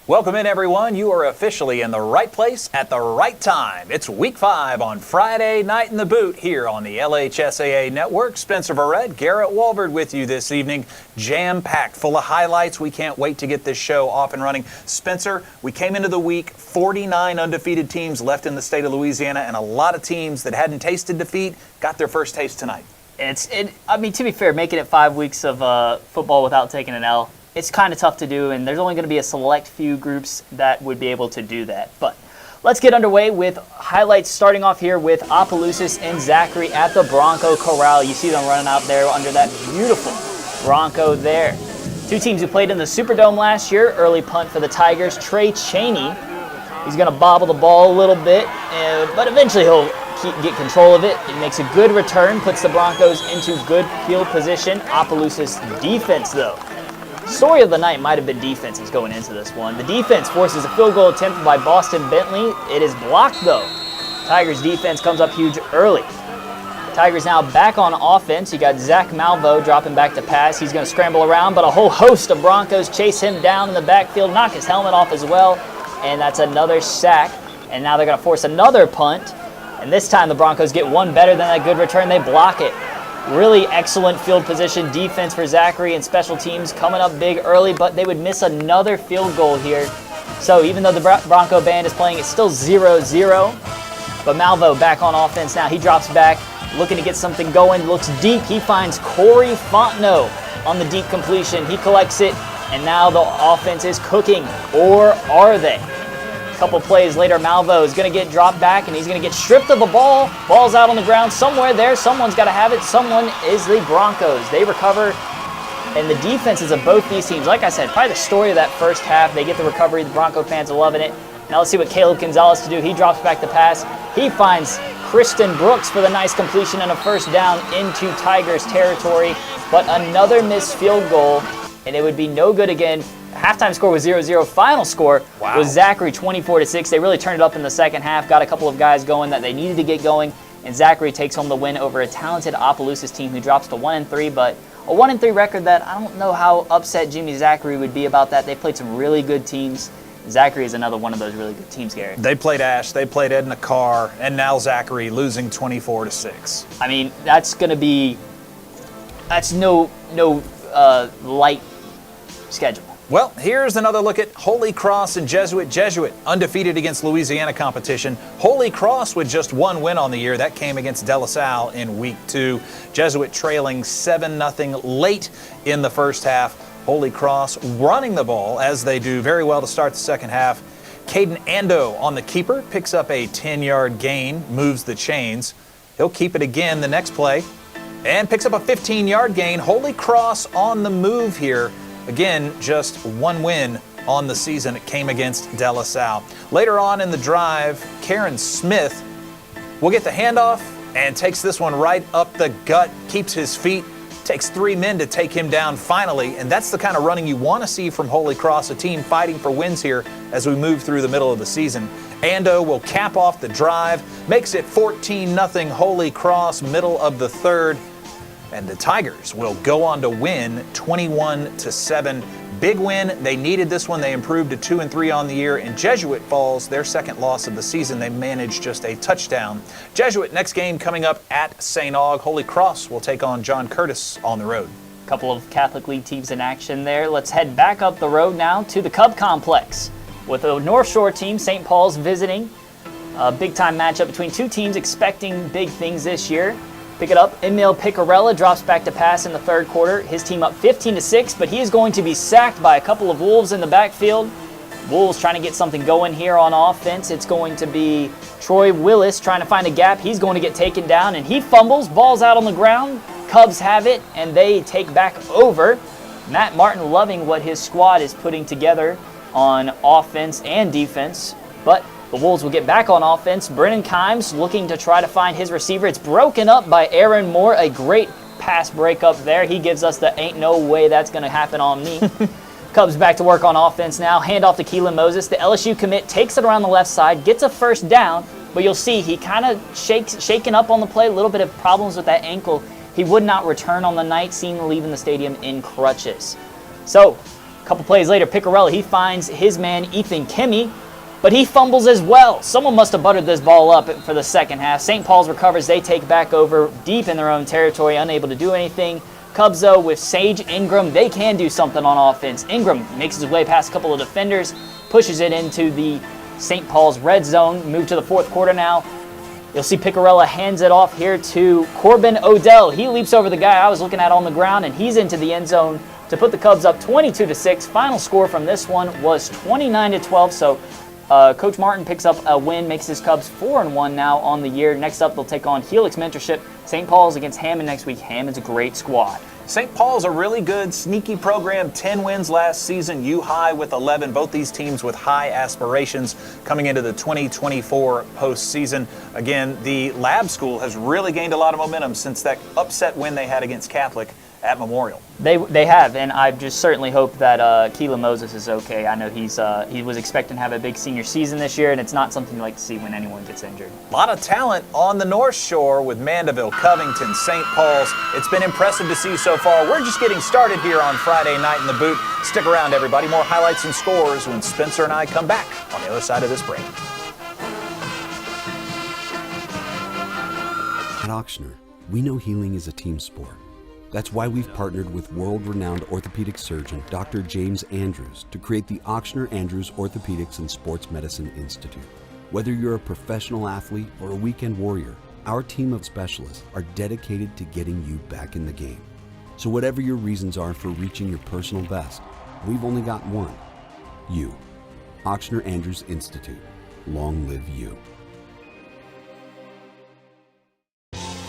Welcome in, everyone. You are officially in the right place at the right time. It's Week 5 on Friday night in the boot here on the LHSAA Network. Spencer Verrett, Garrett Walvard with you this evening. Jam-packed, full of highlights. We can't wait to get this show off and running. Spencer, we came into the week, 49 undefeated teams left in the state of Louisiana, and a lot of teams that hadn't tasted defeat got their first taste tonight. To be fair, making it 5 weeks of football without taking an L, it's kind of tough to do, and there's only going to be a select few groups that would be able to do that. But let's get underway with highlights, starting off here with Opelousas and Zachary at the Bronco Corral. You see them running out there under that beautiful Bronco there. Two teams who played in the Superdome last year. Early punt for the Tigers. Trey Cheney, he's going to bobble the ball a little bit, but eventually he'll get control of it. It makes a good return, puts the Broncos into good field position. Opelousas defense, though. Story of the night might have been defenses going into this one. The defense forces a field goal attempt by Boston Bentley. It is blocked, though. Tigers defense comes up huge early. Tigers now back on offense. You got Zach Malvo dropping back to pass. He's going to scramble around, but a whole host of Broncos chase him down in the backfield, knock his helmet off as well, and that's another sack. And now they're going to force another punt, and this time the Broncos get one better than that good return. They block it. Really excellent field position defense for Zachary, and special teams coming up big early, but they would miss another field goal here. So even though the Bronco band is playing, it's still 0-0. But Malvo back on offense now. He drops back, looking to get something going, looks deep. He finds Corey Fontenot on the deep completion. He collects it, and now the offense is cooking. Or are they? A couple plays later, Malvo is going to get dropped back, and he's going to get stripped of the ball. Ball's out on the ground somewhere there. Someone's got to have it. Someone is the Broncos. They recover, and the defenses of both these teams, like I said, probably the story of that first half. They get the recovery. The Bronco fans are loving it. Now let's see what Caleb Gonzalez to do. He drops back the pass. He finds Kristen Brooks for the nice completion and a first down into Tigers territory, but another missed field goal, and it would be no good again. Halftime score was 0-0. Final score was Zachary 24-6. They really turned it up in the second half, got a couple of guys going that they needed to get going, and Zachary takes home the win over a talented Opelousas team who drops to 1-3, but a 1-3 record that I don't know how upset Jimmy Zachary would be about that. They played some really good teams. Zachary is another one of those really good teams, Garrett. They played Ash, they played Edna Carr, and now Zachary losing 24-6. I mean, that's no light schedule. Well, here's another look at Holy Cross and Jesuit. Jesuit undefeated against Louisiana competition. Holy Cross with just one win on the year. That came against De La Salle in Week 2. Jesuit trailing 7-0 late in the first half. Holy Cross running the ball, as they do very well to start the second half. Caden Ando on the keeper, picks up a 10-yard gain, moves the chains. He'll keep it again the next play, and picks up a 15-yard gain. Holy Cross on the move here. Again, just one win on the season. It came against De La Salle. Later on in the drive, Karen Smith will get the handoff and takes this one right up the gut, keeps his feet, takes 3 men to take him down finally, and that's the kind of running you want to see from Holy Cross, a team fighting for wins here as we move through the middle of the season. Ando will cap off the drive, makes it 14-0 Holy Cross, middle of the third. And the Tigers will go on to win 21-7. Big win. They needed this one. They improved to 2-3 on the year. And Jesuit falls their second loss of the season. They managed just a touchdown. Jesuit next game coming up at St. Aug. Holy Cross will take on John Curtis on the road. A couple of Catholic League teams in action there. Let's head back up the road now to the Cub Complex with a North Shore team, St. Paul's, visiting. A big-time matchup between two teams expecting big things this year. Pick it up. Emil Picarella drops back to pass in the third quarter. His team up 15-6, but he is going to be sacked by a couple of Wolves in the backfield. Wolves trying to get something going here on offense. It's going to be Troy Willis trying to find a gap. He's going to get taken down, and he fumbles. Ball's out on the ground. Cubs have it, and they take back over. Matt Martin loving what his squad is putting together on offense and defense, but the Wolves will get back on offense. Brennan Kimes looking to try to find his receiver. It's broken up by Aaron Moore. A great pass breakup there. He gives us the ain't no way that's going to happen on me. Cubs back to work on offense now. Hand off to Keelan Moses. The LSU commit takes it around the left side, gets a first down, but you'll see he kind of shaking up on the play. A little bit of problems with that ankle. He would not return on the night, seen leaving the stadium in crutches. So A couple plays later, Picarella, he finds his man Ethan Kimmy, but he fumbles as well. Someone must have buttered this ball up for the second half. St. Paul's recovers. They take back over deep in their own territory, unable to do anything. Cubs, though, with Sage Ingram, they can do something on offense. Ingram makes his way past a couple of defenders, pushes it into the St. Paul's red zone. Move to the fourth quarter now. You'll see Picarella hands it off here to Corbin Odell. He leaps over the guy I was looking at on the ground, and he's into the end zone to put the Cubs up 22-6. Final score from this one was 29-12. So Coach Martin picks up a win, makes his Cubs 4-1 now on the year. Next up, they'll take on Helix Mentorship. St. Paul's against Hammond next week. Hammond's a great squad. St. Paul's a really good, sneaky program. 10 wins last season. U High with 11. Both these teams with high aspirations coming into the 2024 postseason. Again, the Lab School has really gained a lot of momentum since that upset win they had against Catholic at Memorial. They have, and I just certainly hope that Keelan Moses is okay. I know he was expecting to have a big senior season this year, and it's not something you like to see when anyone gets injured. A lot of talent on the North Shore with Mandeville, Covington, St. Paul's. It's been impressive to see so far. We're just getting started here on Friday Night in the Boot. Stick around, everybody. More highlights and scores when Spencer and I come back on the other side of this break. At Ochsner, we know healing is a team sport. That's why we've partnered with world-renowned orthopedic surgeon Dr. James Andrews to create the Ochsner Andrews Orthopedics and Sports Medicine Institute. Whether you're a professional athlete or a weekend warrior, our team of specialists are dedicated to getting you back in the game. So whatever your reasons are for reaching your personal best, we've only got one: you. Ochsner Andrews Institute. Long live you.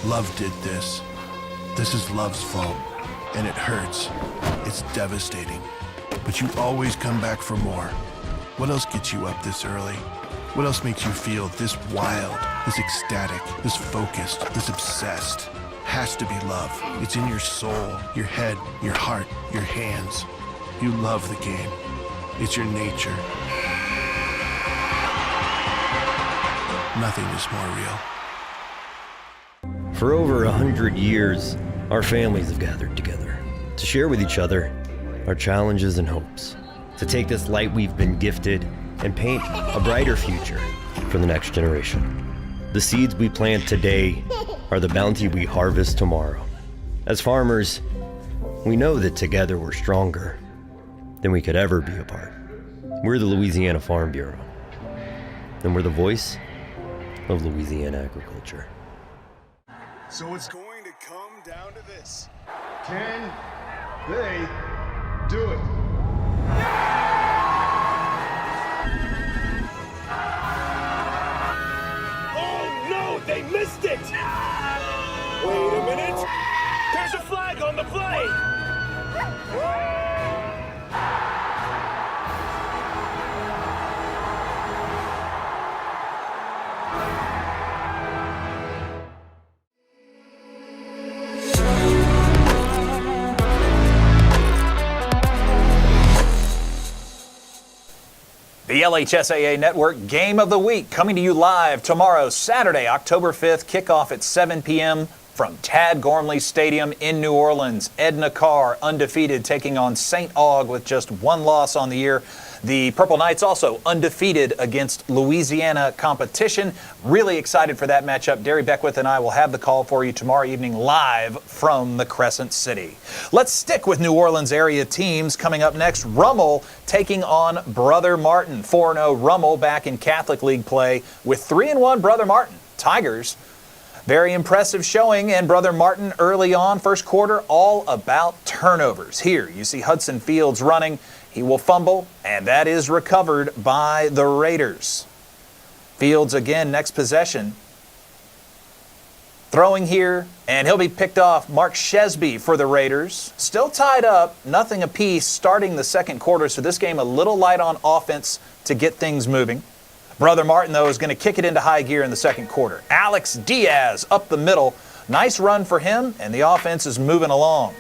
Love did this. This is love's fault, and it hurts. It's devastating. But you always come back for more. What else gets you up this early? What else makes you feel this wild, this ecstatic, this focused, this obsessed? Has to be love. It's in your soul, your head, your heart, your hands. You love the game. It's your nature. Nothing is more real. For over 100 years, our families have gathered together to share with each other our challenges and hopes, to take this light we've been gifted and paint a brighter future for the next generation. The seeds we plant today are the bounty we harvest tomorrow. As farmers, we know that together we're stronger than we could ever be apart. We're the Louisiana Farm Bureau, and we're the voice of Louisiana agriculture. So it's going to come down to this. Can they do it? Oh no, they missed it! Wait a minute. There's a flag on the play! The LHSAA Network Game of the Week coming to you live tomorrow, Saturday, October 5th, kickoff at 7 p.m. from Tad Gormley Stadium in New Orleans. Edna Carr, undefeated, taking on St. Aug with just one loss on the year. The Purple Knights also undefeated against Louisiana competition. Really excited for that matchup. Derry Beckwith and I will have the call for you tomorrow evening live from the Crescent City. Let's stick with New Orleans area teams. Coming up next, Rummel taking on Brother Martin. 4-0 Rummel back in Catholic League play with 3-1 Brother Martin. Tigers, very impressive showing, and Brother Martin early on, first quarter, all about turnovers. Here you see Hudson Fields running. He will fumble, and that is recovered by the Raiders. Fields again, next possession. Throwing here, and he'll be picked off. Mark Shesby for the Raiders. Still tied up, nothing apiece, starting the second quarter, so this game a little light on offense to get things moving. Brother Martin, though, is going to kick it into high gear in the second quarter. Alex Diaz up the middle. Nice run for him, and the offense is moving along.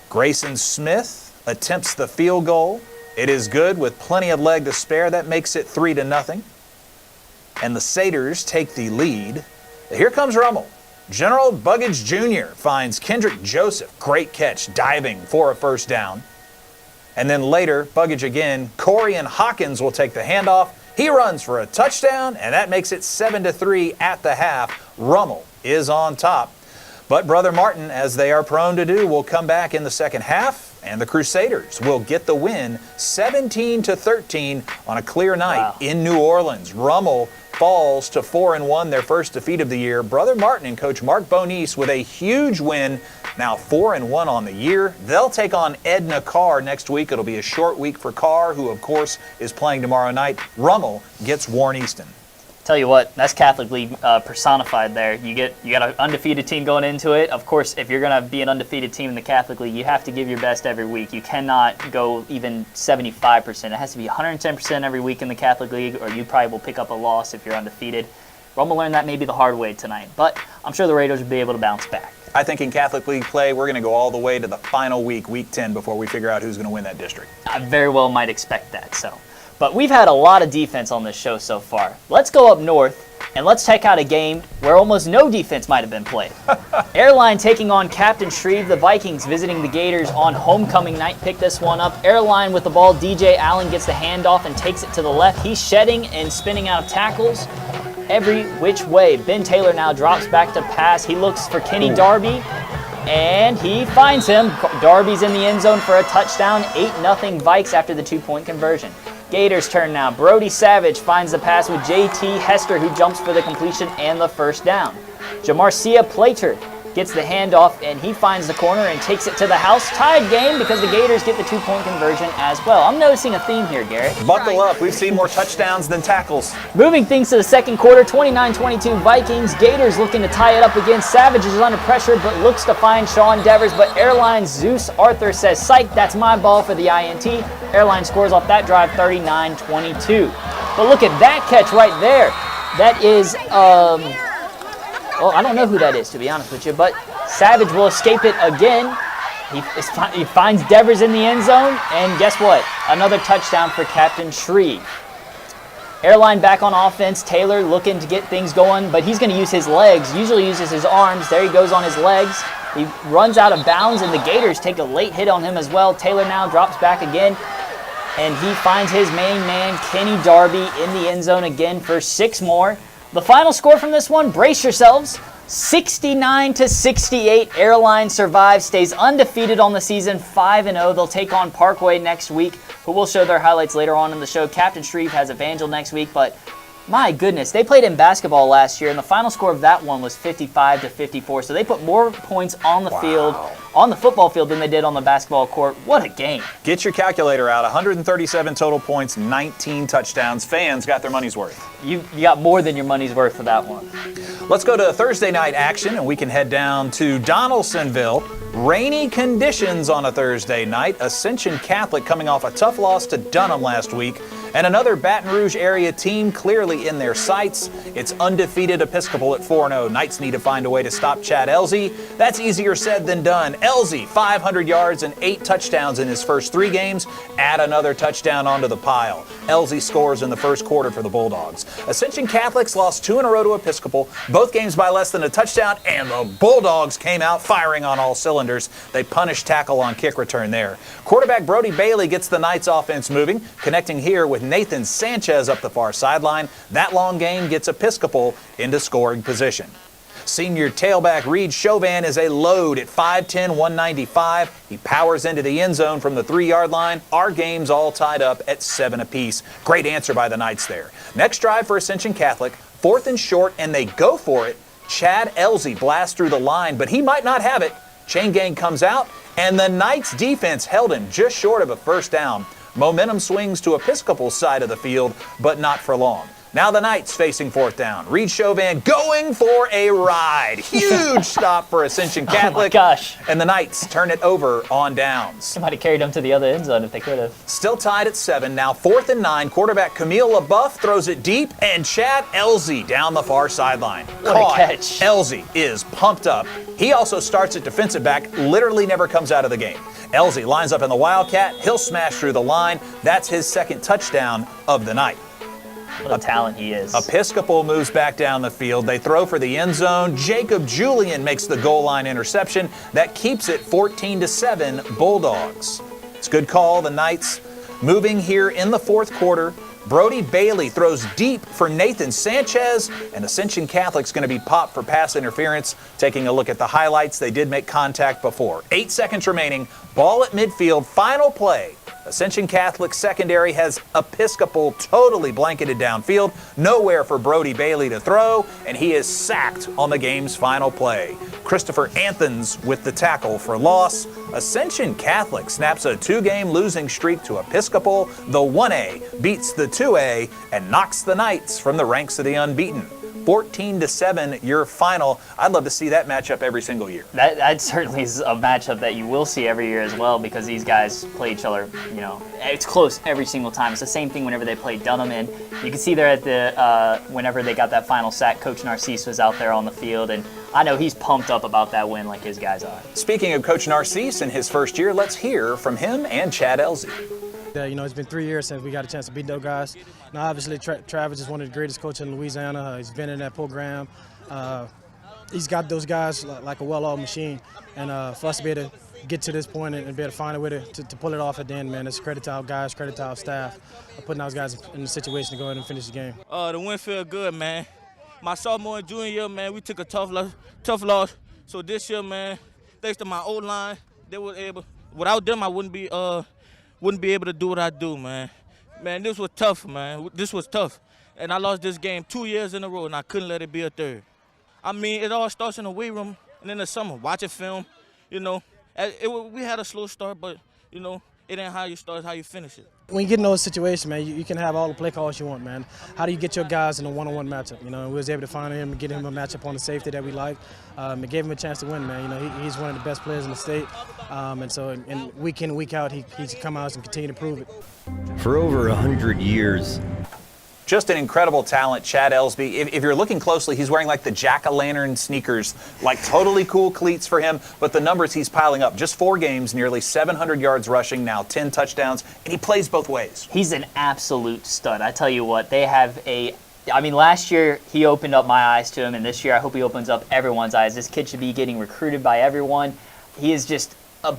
Grayson Smith attempts the field goal. It is good with plenty of leg to spare. That makes it 3-0. And the Satyrs take the lead. Here comes Rummel. General Buggage Jr. finds Kendrick Joseph. Great catch, diving for a first down. And then later, Buggage again, Corian Hawkins will take the handoff. He runs for a touchdown, and that makes it 7-3 at the half. Rummel is on top. But Brother Martin, as they are prone to do, will come back in the second half, and the Crusaders will get the win 17-13 on a clear night in New Orleans. Rummel falls to 4-1, their first defeat of the year. Brother Martin and Coach Mark Bonise with a huge win, now 4-1 on the year. They'll take on Edna Carr next week. It'll be a short week for Carr, who of course is playing tomorrow night. Rummel gets Warren Easton. Tell you what, that's Catholic League personified there. You got an undefeated team going into it. Of course, if you're going to be an undefeated team in the Catholic League, you have to give your best every week. You cannot go even 75%. It has to be 110% every week in the Catholic League, or you probably will pick up a loss if you're undefeated. Rummel learned that maybe the hard way tonight, but I'm sure the Raiders will be able to bounce back. I think in Catholic League play, we're going to go all the way to the final week, week 10, before we figure out who's going to win that district. I very well might expect that. But we've had a lot of defense on this show so far. Let's go up north and let's check out a game where almost no defense might have been played. Airline taking on Captain Shreve. The Vikings visiting the Gators on homecoming night. Pick this one up. Airline with the ball. DJ Allen gets the handoff and takes it to the left. He's shedding and spinning out of tackles every which way. Ben Taylor now drops back to pass. He looks for Kenny Darby, and he finds him. Darby's in the end zone for a touchdown. 8-0 Vikes after the 2-point conversion. Gators turn now. Brody Savage finds the pass with J.T. Hester, who jumps for the completion and the first down. Jamarcia Plater gets the handoff, and he finds the corner and takes it to the house. Tied game because the Gators get the 2-point conversion as well. I'm noticing a theme here, Garrett. Buckle up. We've seen more touchdowns than tackles. Moving things to the second quarter, 29-22 Vikings. Gators looking to tie it up again. Savage is under pressure but looks to find Sean Devers, but Airline's Zeus Arthur says, psych, that's my ball for the INT. Airline scores off that drive 39-22. But look at that catch right there. That is, well, I don't know who that is, to be honest with you, but Savage will escape it again. He finds Devers in the end zone, and guess what? Another touchdown for Captain Shreve. Airline back on offense. Taylor looking to get things going, but he's going to use his legs. Usually uses his arms. There he goes on his legs. He runs out of bounds, and the Gators take a late hit on him as well. Taylor now drops back again, and he finds his main man, Kenny Darby, in the end zone again for 6 more. The final score from this one, brace yourselves, 69-68. Airline survives, stays undefeated on the season, 5-0. They'll take on Parkway next week, who will show their highlights later on in the show. Captain Shreve has Evangel next week, but my goodness, they played in basketball last year, and the final score of that one was 55-54. So they put more points on the field, on the football field, than they did on the basketball court. What a game. Get your calculator out. 137 total points, 19 touchdowns. Fans got their money's worth. You got more than your money's worth for that one. Let's go to Thursday night action, and we can head down to Donaldsonville. Rainy conditions on a Thursday night. Ascension Catholic coming off a tough loss to Dunham last week. And another Baton Rouge area team clearly in their sights. It's undefeated Episcopal at 4-0. Knights need to find a way to stop Chad Elzy. That's easier said than done. Elzy, 500 yards and 8 touchdowns in his first 3 games. Add another touchdown onto the pile. Elzy scores in the first quarter for the Bulldogs. Ascension Catholics lost 2 in a row to Episcopal, both games by less than a touchdown, and the Bulldogs came out firing on all cylinders. They punished tackle on kick return there. Quarterback Brody Bailey gets the Knights offense moving, connecting here with Nathan Sanchez up the far sideline. That long gain gets Episcopal into scoring position. Senior tailback Reed Chauvin is a load at 5'10", 195. He powers into the end zone from the 3-yard line. Our game's all tied up at 7 apiece. Great answer by the Knights there. Next drive for Ascension Catholic, 4th and short, and they go for it. Chad Elzy blasts through the line, but he might not have it. Chain gang comes out, and the Knights defense held him just short of a first down. Momentum swings to Episcopal's side of the field, but not for long. Now the Knights facing 4th down. Reed Chauvin going for a ride. Huge stop for Ascension Catholic. Oh my gosh. And the Knights turn it over on downs. Somebody carried them to the other end zone if they could have. Still tied at 7. Now 4th and 9. Quarterback Camille LaBeouf throws it deep, and Chad Elzy down the far sideline. What a catch. Elzy is pumped up. He also starts at defensive back, literally never comes out of the game. Elzy lines up in the Wildcat. He'll smash through the line. That's his 2nd touchdown of the night. What a talent he is. Episcopal moves back down the field. They throw for the end zone. Jacob Julian makes the goal line interception. That keeps it 14-7 Bulldogs. It's a good call. The Knights moving here in the fourth quarter. Brody Bailey throws deep for Nathan Sanchez, and Ascension Catholic's going to be popped for pass interference. Taking a look at the highlights, they did make contact before. 8 seconds remaining, ball at midfield, final play. Ascension Catholic secondary has Episcopal totally blanketed downfield. Nowhere for Brody Bailey to throw, and he is sacked on the game's final play. Christopher Anthons with the tackle for loss. Ascension Catholic snaps a 2-game losing streak to Episcopal. The 1A beats the 2A and knocks the Knights from the ranks of the unbeaten. 14-7 your final. I'd love to see that matchup every single year. That certainly is a matchup that you will see every year as well, because these guys play each other, it's close every single time. It's the same thing whenever they play Dunham, and you can see there at the whenever they got that final sack, Coach Narcisse was out there on the field, and I know he's pumped up about that win like his guys are. Speaking of Coach Narcisse in his first year, let's hear from him and Chad Elsie. It's been 3 years since we got a chance to beat those guys. Now, obviously, Travis is one of the greatest coaches in Louisiana. He's been in that program. He's got those guys like a well-oiled machine. And for us to be able to get to this point and be able to find a way to pull it off at the end, man, it's credit to our guys, credit to our staff, putting those guys in the situation to go ahead and finish the game. The win feel good, man. My sophomore and junior year, man, we took a tough loss. So this year, man, thanks to my O-line, they were able. Without them, I wouldn't be able to do what I do, man. Man, this was tough, man. This was tough. And I lost this game 2 years in a row, and I couldn't let it be a third. I mean, it all starts in the weight room and in the summer, watching film. We had a slow start, but, it ain't how you start, it's how you finish it. When you get in those situations, man, you can have all the play calls you want, man. How do you get your guys in a one-on-one matchup? And we was able to find him and get him a matchup on the safety that we like. It gave him a chance to win, man. He's one of the best players in the state. And week in, week out, he's come out and continue to prove it. For over 100 years. Just an incredible talent, Chad Elsby. If you're looking closely, he's wearing like the jack-o'-lantern sneakers, like totally cool cleats for him. But the numbers he's piling up, just 4 games, nearly 700 yards rushing, now 10 touchdowns, and he plays both ways. He's an absolute stud. I tell you what, they have last year he opened up my eyes to him, and this year I hope he opens up everyone's eyes. This kid should be getting recruited by everyone. He is just a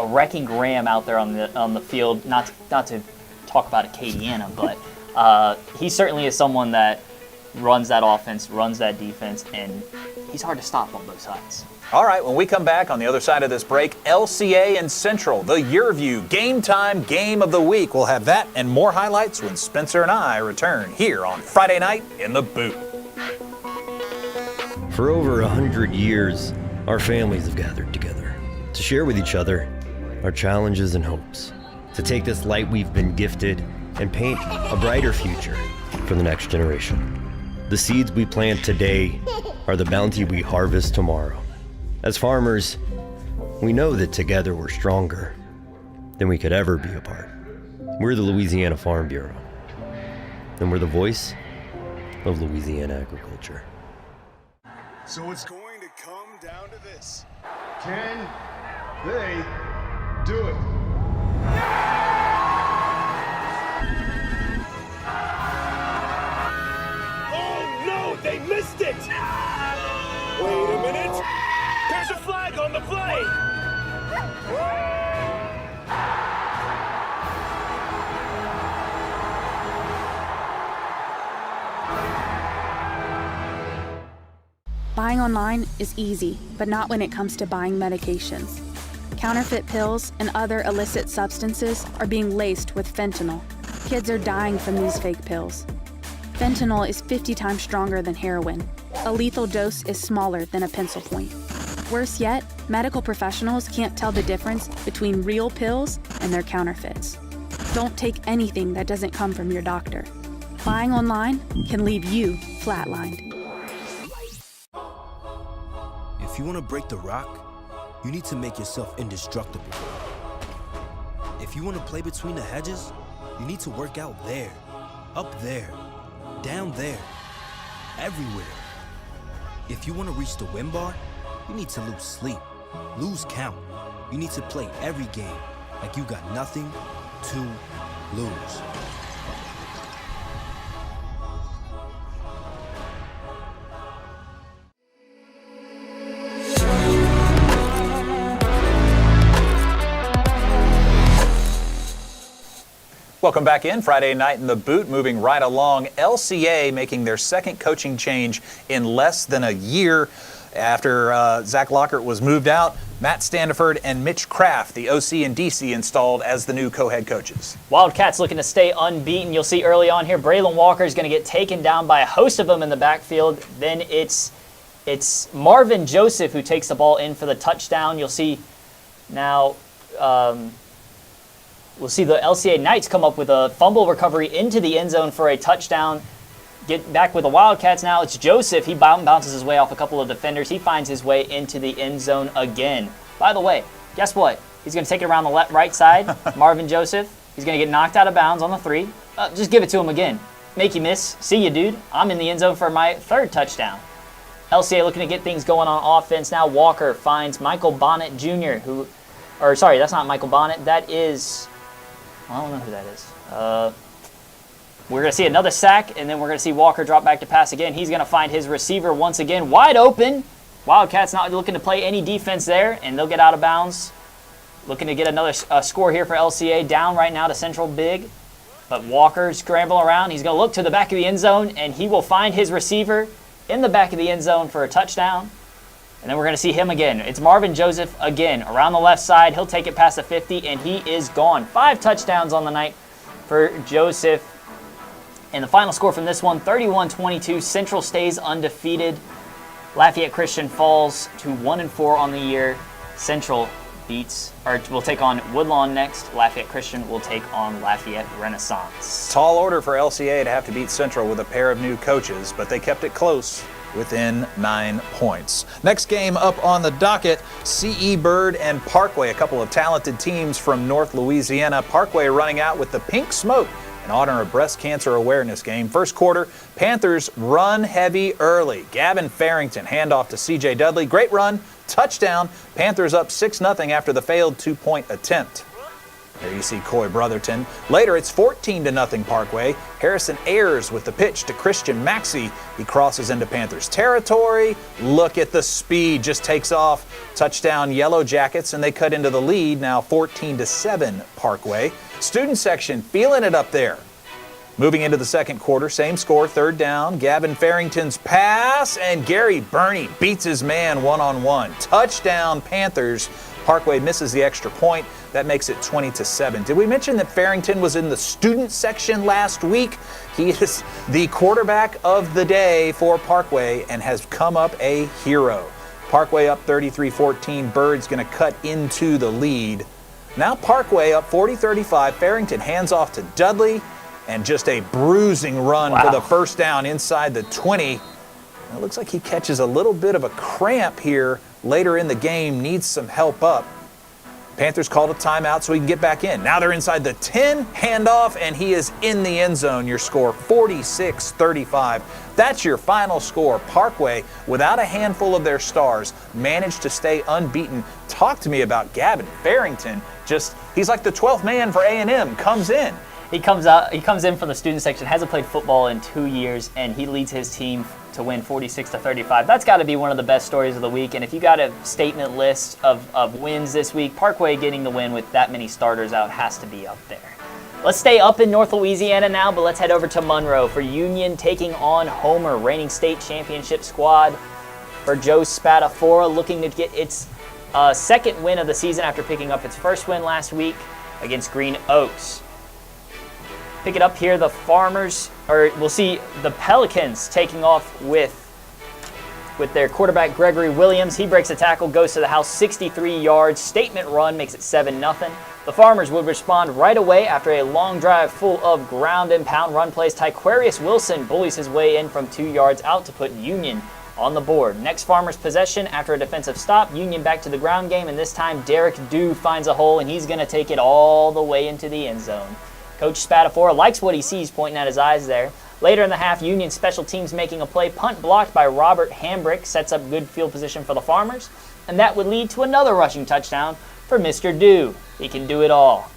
wrecking ram out there on the field. Not to talk about Acadiana, but he certainly is someone that runs that offense, runs that defense, and he's hard to stop on both sides. All right, when we come back on the other side of this break, LCA and Central, the Yearview Game Time Game of the Week. We'll have that and more highlights when Spencer and I return here on Friday Night in the Boot. For over 100 years, our families have gathered together to share with each other our challenges and hopes, to take this light we've been gifted and paint a brighter future for the next generation. The seeds we plant today are the bounty we harvest tomorrow. As farmers, we know that together we're stronger than we could ever be apart. We're the Louisiana Farm Bureau, and we're the voice of Louisiana agriculture. So it's going to come down to this. Can they do it? Oh no, they missed it! Wait a minute. There's a flag on the play! Buying online is easy, but not when it comes to buying medications. Counterfeit pills and other illicit substances are being laced with fentanyl. Kids are dying from these fake pills. Fentanyl is 50 times stronger than heroin. A lethal dose is smaller than a pencil point. Worse yet, medical professionals can't tell the difference between real pills and their counterfeits. Don't take anything that doesn't come from your doctor. Buying online can leave you flatlined. If you want to break the rock, you need to make yourself indestructible. If you want to play between the hedges, you need to work out there, up there, down there, everywhere. If you want to reach the win bar, you need to lose sleep, lose count. You need to play every game like you got nothing to lose. Welcome back in. Friday night in the boot, moving right along. LCA making their second coaching change in less than a year. After Zach Lockhart was moved out, Matt Standiford and Mitch Kraft, the OC and DC, installed as the new co-head coaches. Wildcats looking to stay unbeaten. You'll see early on here, Braylon Walker is going to get taken down by a host of them in the backfield. Then it's Marvin Joseph who takes the ball in for the touchdown. You'll see now we'll see the LCA Knights come up with a fumble recovery into the end zone for a touchdown. Get back with the Wildcats now. It's Joseph. He bounces his way off a couple of defenders. He finds his way into the end zone again. By the way, guess what? He's going to take it around the right side. Marvin Joseph. He's going to get knocked out of bounds on the 3. Just give it to him again. Make you miss. See you, dude. I'm in the end zone for my 3rd touchdown. LCA looking to get things going on offense now. Walker finds Michael Bonnet Jr. Sorry, that's not Michael Bonnet. That is, I don't know who that is. We're going to see another sack, and then we're going to see Walker drop back to pass again. He's going to find his receiver once again wide open. Wildcats not looking to play any defense there, and they'll get out of bounds. Looking to get another score here for LCA. Down right now to Central Big. But Walker scrambling around. He's going to look to the back of the end zone, and he will find his receiver in the back of the end zone for a touchdown. And then we're going to see him again. It's Marvin Joseph again around the left side. He'll take it past the 50, and he is gone. 5 touchdowns on the night for Joseph. And the final score from this one, 31-22. Central stays undefeated. Lafayette Christian falls to 1-4 on the year. Central will take on Woodlawn next. Lafayette Christian will take on Lafayette Renaissance. Tall order for LCA to have to beat Central with a pair of new coaches, but they kept it close within 9 points. Next game up on the docket, CE Bird and Parkway, a couple of talented teams from North Louisiana. Parkway running out with the pink smoke in honor of Breast Cancer Awareness Game. First quarter, Panthers run heavy early. Gavin Farrington, handoff to C.J. Dudley. Great run, touchdown. Panthers up 6-0 after the failed 2-point attempt. There you see Coy Brotherton. Later, it's 14-0 Parkway. Harrison Ayers with the pitch to Christian Maxey. He crosses into Panthers territory. Look at the speed, just takes off. Touchdown Yellow Jackets, and they cut into the lead, now 14-7 Parkway. Student section feeling it up there. Moving into the second quarter, same score, 3rd down. Gavin Farrington's pass, and Gary Burney beats his man one-on-one. Touchdown Panthers. Parkway misses the extra point. That makes it 20-7. Did we mention that Farrington was in the student section last week? He is the quarterback of the day for Parkway and has come up a hero. Parkway up 33-14. Bird's going to cut into the lead. Now Parkway up 40-35. Farrington hands off to Dudley, and just a bruising run for the first down inside the 20. It looks like he catches a little bit of a cramp here later in the game, needs some help up. Panthers called a timeout so he can get back in. Now they're inside the 10, handoff, and he is in the end zone. Your score, 46-35. That's your final score. Parkway, without a handful of their stars, managed to stay unbeaten. Talk to me about Gavin Farrington. He's like the 12th man for A&M, comes in. He comes in from the student section, hasn't played football in 2 years, and he leads his team to win 46-35. That's got to be one of the best stories of the week. And if you got a statement list of wins this week, Parkway getting the win with that many starters out has to be up there. Let's stay up in North Louisiana now, but let's head over to Monroe for Union taking on Homer, reigning state championship squad. For Joe Spadafora, looking to get its second win of the season after picking up its first win last week against Green Oaks. Pick it up here, we'll see the Pelicans taking off with their quarterback Gregory Williams. He breaks a tackle, goes to the house, 63 yards, statement run, makes it 7-0. The Farmers would respond right away after a long drive full of ground and pound run plays. Tyquarius Wilson bullies his way in from 2 yards out to put Union on the board. Next Farmers possession after a defensive stop, Union back to the ground game, and this time Derek Dew finds a hole, and he's going to take it all the way into the end zone. Coach Spadafora likes what he sees, pointing at his eyes there. Later in the half, Union special teams making a play. Punt blocked by Robert Hambrick sets up good field position for the Farmers, and that would lead to another rushing touchdown for Mr. Dew. He can do it all.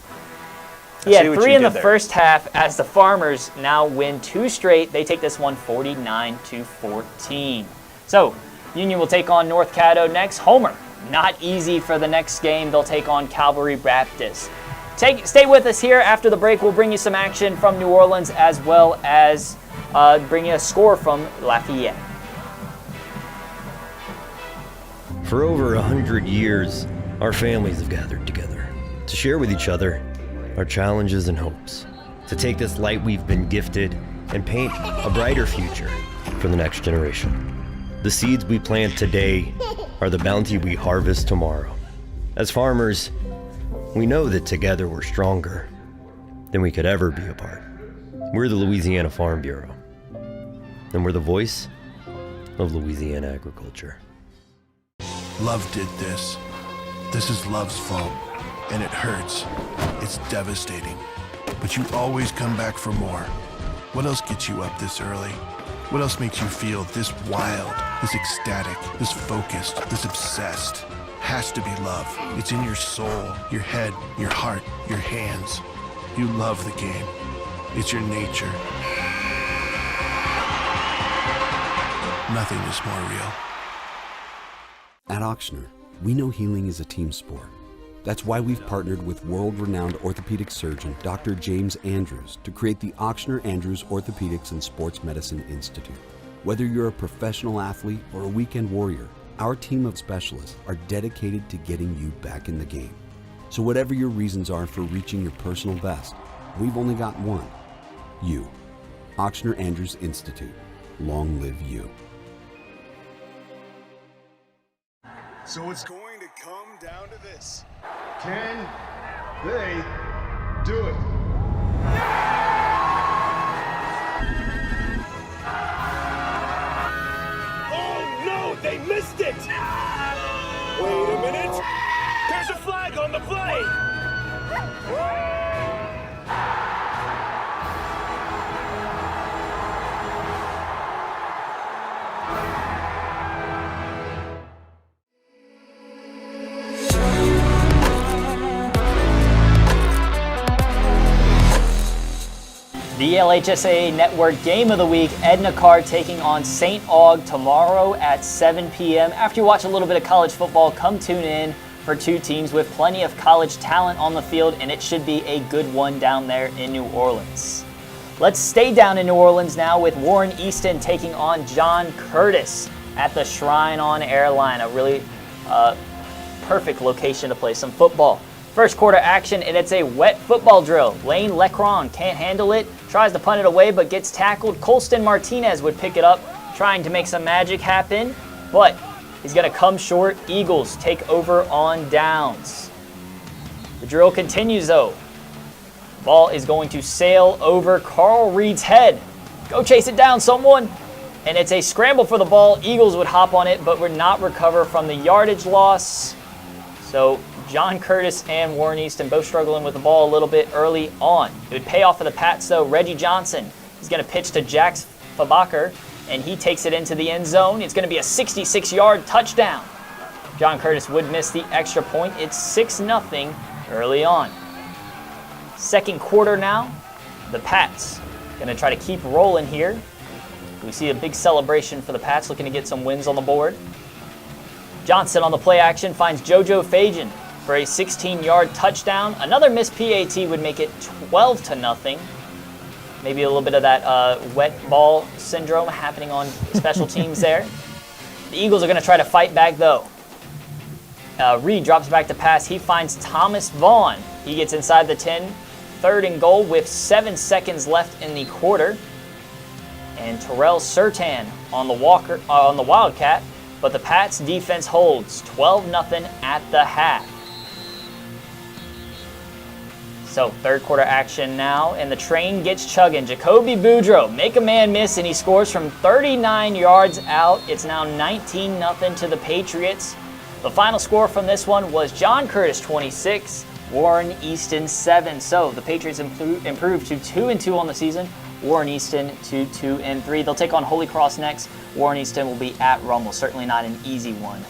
He had 3 in the first half as the Farmers now win 2 straight. They take this one 49-14. So, Union will take on North Caddo next. Homer, not easy for the next game. They'll take on Calvary Baptist. Stay with us here. After the break, we'll bring you some action from New Orleans as well as bring you a score from Lafayette. For over 100 years, our families have gathered together to share with each other our challenges and hopes, to take this light we've been gifted and paint a brighter future for the next generation. The seeds we plant today are the bounty we harvest tomorrow. As farmers, we know that together we're stronger than we could ever be apart. We're the Louisiana Farm Bureau, and we're the voice of Louisiana agriculture. Love did this. This is love's fault, and it hurts. It's devastating. But you always come back for more. What else gets you up this early? What else makes you feel this wild, this ecstatic, this focused, this obsessed? Has to be love. It's in your soul, your head, your heart, your hands. You love the game. It's your nature. Nothing is more real. At Ochsner, we know healing is a team sport. That's why we've partnered with world-renowned orthopedic surgeon Dr. James Andrews to create the Ochsner Andrews Orthopedics and Sports Medicine Institute. Whether you're a professional athlete or a weekend warrior, our team of specialists are dedicated to getting you back in the game. So whatever your reasons are for reaching your personal best, we've only got one. You. Ochsner Andrews Institute. Long live you. So it's going to come down to this. Can they do it? Oh no, they missed it! Wait a minute. There's a flag on the play! The LHSAA Network Game of the Week, Edna Card taking on St. Aug tomorrow at 7 p.m. After you watch a little bit of college football, come tune in for two teams with plenty of college talent on the field, and it should be a good one down there in New Orleans. Let's stay down in New Orleans now with Warren Easton taking on John Curtis at the Shrine on Airline, a really perfect location to play some football. First quarter action, and it's a wet football drill. Lane Lecron can't handle it, tries to punt it away, but gets tackled. Colston Martinez would pick it up, trying to make some magic happen, but he's going to come short. Eagles take over on downs. The drill continues, though. Ball is going to sail over Carl Reed's head. Go chase it down, someone. And it's a scramble for the ball. Eagles would hop on it, but would not recover from the yardage loss. So John Curtis and Warren Easton both struggling with the ball a little bit early on. It would pay off for the Pats, though. Reggie Johnson is going to pitch to Jax Fabacher, and he takes it into the end zone. It's going to be a 66-yard touchdown. John Curtis would miss the extra point. It's 6-0 early on. Second quarter now. The Pats going to try to keep rolling here. We see a big celebration for the Pats, looking to get some wins on the board. Johnson on the play action finds JoJo Fajan for a 16-yard touchdown. Another missed PAT would make it 12-0. Maybe a little bit of that wet ball syndrome happening on special teams there. The Eagles are going to try to fight back, though. Reed drops back to pass. He finds Thomas Vaughn. He gets inside the 10. Third and goal with 7 seconds left in the quarter. And Terrell Surtan on the Wildcat. But the Pats defense holds 12-0 at the half. So third quarter action now, and the train gets chugging. Jacoby Boudreaux make a man miss, and he scores from 39 yards out. It's now 19-0 to the Patriots. The final score from this one was John Curtis 26, Warren Easton 7. So the Patriots improved to 2-2 on the season. Warren Easton to 2-3. They'll take on Holy Cross next. Warren Easton will be at Rummel. Certainly not an easy one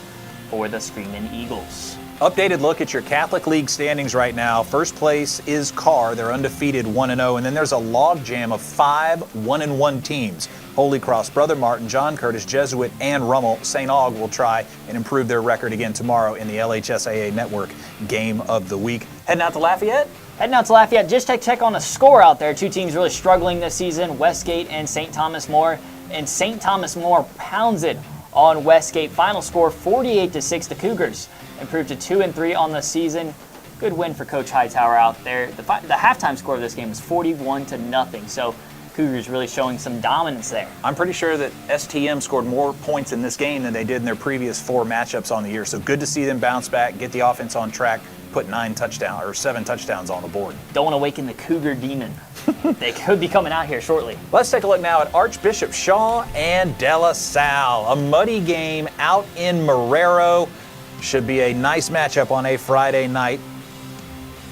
for the Screaming Eagles. Updated look at your Catholic League standings right now. First place is Carr. They're undefeated 1-0. And then there's a logjam of 5 1-1 teams. Holy Cross, Brother Martin, John Curtis, Jesuit, and Rummel. St. Aug will try and improve their record again tomorrow in the LHSAA Network Game of the Week. Heading out to Lafayette? Heading out to Lafayette just to check on a score out there. Two teams really struggling this season, Westgate and St. Thomas More. And St. Thomas More pounds it on Westgate. Final score 48-6. The Cougars improved to 2-3 on the season. Good win for Coach Hightower out there. The halftime score of this game was 41-0. So Cougars really showing some dominance there. I'm pretty sure that STM scored more points in this game than they did in their previous 4 matchups on the year. So good to see them bounce back, get the offense on track, put 7 touchdowns on the board. Don't want to waken the Cougar demon. They could be coming out here shortly. Let's take a look now at Archbishop Shaw and De La Salle. A muddy game out in Marrero. Should be a nice matchup on a Friday night.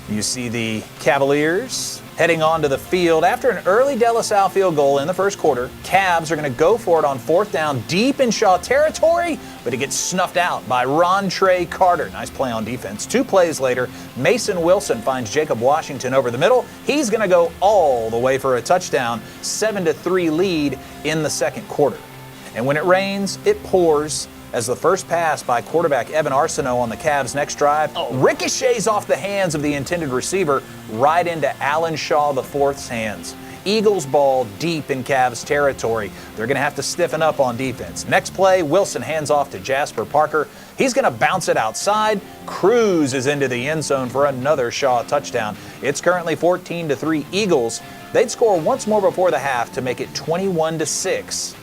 You see the Cavaliers heading onto the field after an early De La Salle field goal in the first quarter. Cavs are going to go for it on 4th down deep in Shaw territory, but it gets snuffed out by Rontre Carter. Nice play on defense. 2 plays later, Mason Wilson finds Jacob Washington over the middle. He's going to go all the way for a touchdown. 7-3 lead in the second quarter. And when it rains, it pours, as the first pass by quarterback Evan Arsenault on the Cavs' next drive ricochets off the hands of the intended receiver right into Alan Shaw IV's hands. Eagles ball deep in Cavs territory. They're going to have to stiffen up on defense. Next play, Wilson hands off to Jasper Parker. He's going to bounce it outside. Cruz is into the end zone for another Shaw touchdown. It's currently 14-3 Eagles. They'd score once more before the half to make it 21-6.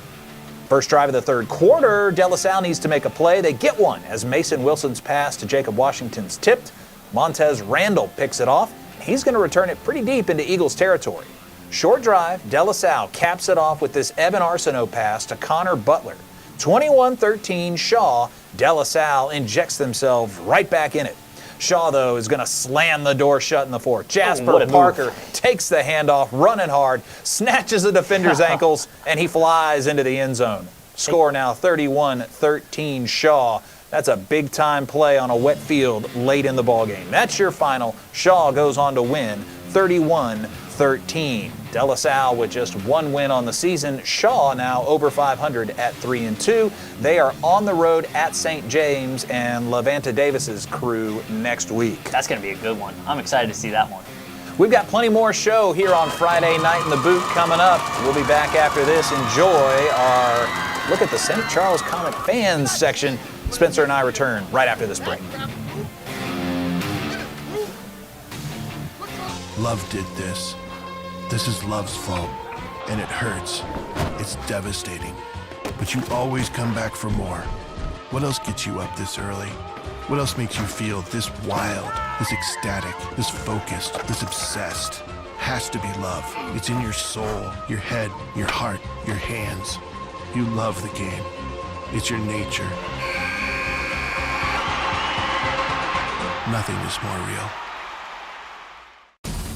First drive of the third quarter, De La Salle needs to make a play. They get one as Mason Wilson's pass to Jacob Washington's tipped. Montez Randall picks it off. He's going to return it pretty deep into Eagles territory. Short drive, De La Salle caps it off with this Evan Arsenault pass to Connor Butler. 21-13 Shaw. De La Salle injects themselves right back in it. Shaw, though, is going to slam the door shut in the fourth. Jasper Parker takes the handoff, running hard, snatches the defender's ankles, and he flies into the end zone. Score now 31-13 Shaw. That's a big-time play on a wet field late in the ballgame. That's your final. Shaw goes on to win 31-13. De La Salle with just 1 win on the season. Shaw now over 500 at 3-2. They are on the road at St. James and Lavanta Davis's crew next week. That's going to be a good one. I'm excited to see that one. We've got plenty more show here on Friday Night in the Boot coming up. We'll be back after this. Enjoy our look at the St. Charles Comet fans section. Spencer and I return right after this break. Love did this. This is love's fault, and it hurts. It's devastating. But you always come back for more. What else gets you up this early? What else makes you feel this wild, this ecstatic, this focused, this obsessed? Has to be love. It's in your soul, your head, your heart, your hands. You love the game. It's your nature. Nothing is more real.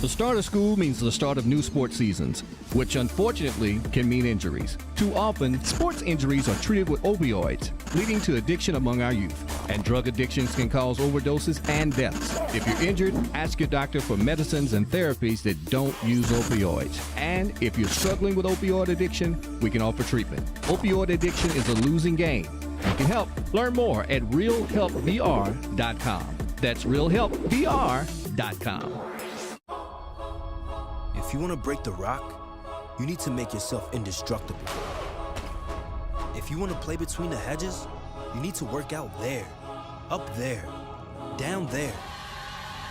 The start of school means the start of new sports seasons, which unfortunately can mean injuries. Too often, sports injuries are treated with opioids, leading to addiction among our youth. And drug addictions can cause overdoses and deaths. If you're injured, ask your doctor for medicines and therapies that don't use opioids. And if you're struggling with opioid addiction, we can offer treatment. Opioid addiction is a losing game. You can help. Learn more at realhelpvr.com. That's realhelpvr.com. If you want to break the rock, you need to make yourself indestructible. If you want to play between the hedges, you need to work out there, up there, down there,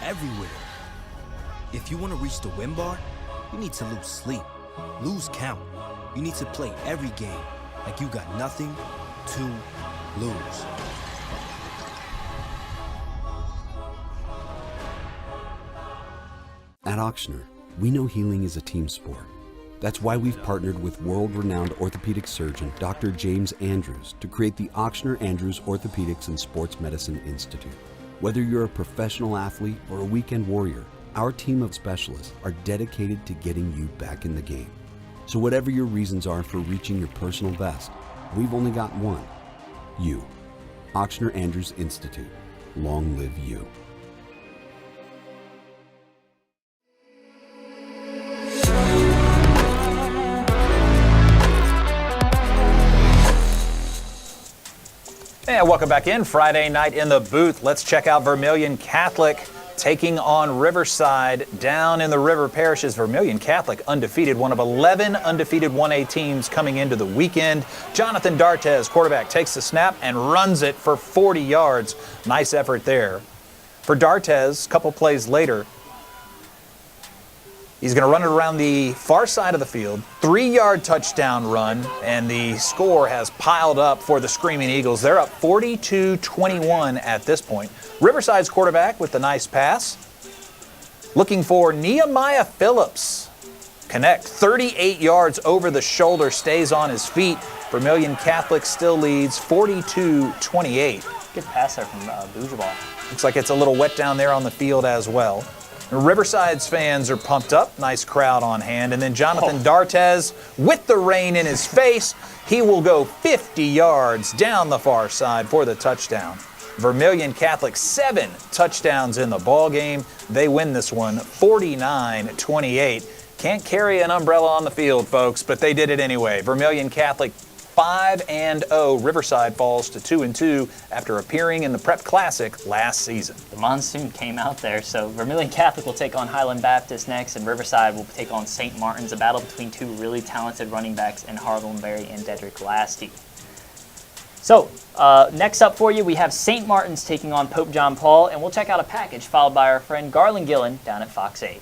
everywhere. If you want to reach the win bar, you need to lose sleep, lose count. You need to play every game like you got nothing to lose. At Auctioner, we know healing is a team sport. That's why we've partnered with world-renowned orthopedic surgeon Dr. James Andrews to create the Auctioner Andrews Orthopedics and Sports Medicine Institute. Whether you're a professional athlete or a weekend warrior, our team of specialists are dedicated to getting you back in the game. So whatever your reasons are for reaching your personal best, we've only got one: you. Auctioner Andrews Institute. Long live you. And welcome back in. Friday Night in the Booth. Let's check out Vermilion Catholic. taking on Riverside down in the River Parishes. Vermilion Catholic undefeated, one of 11 undefeated 1A teams coming into the weekend. Jonathan D'Artes, quarterback, takes the snap and runs it for 40 yards. Nice effort there. For D'Artes, a couple plays later, he's going to run it around the far side of the field, 3-yard touchdown run, and the score has piled up for the Screaming Eagles. They're up 42-21 at this point. Riverside's quarterback with the nice pass, looking for Nehemiah Phillips. Connect, 38 yards over the shoulder, stays on his feet. Vermilion Catholic still leads 42-28. Good pass there from Boujabal. Looks like it's a little wet down there on the field as well. Riverside's fans are pumped up. Nice crowd on hand. And then Jonathan D'Artes, with the rain in his face, he will go 50 yards down the far side for the touchdown. Vermilion Catholic, 7 touchdowns in the ball game. They win this one 49-28. Can't carry an umbrella on the field, folks, but they did it anyway. Vermilion Catholic 5-0. Riverside falls to 2-2 after appearing in the Prep Classic last season. The monsoon came out there, so Vermilion Catholic will take on Highland Baptist next, and Riverside will take on St. Martin's, a battle between two really talented running backs in Harlan Berry and Dedrick Lasty. So, next up for you, we have St. Martin's taking on Pope John Paul, and we'll check out a package followed by our friend Garland Gillen down at Fox 8.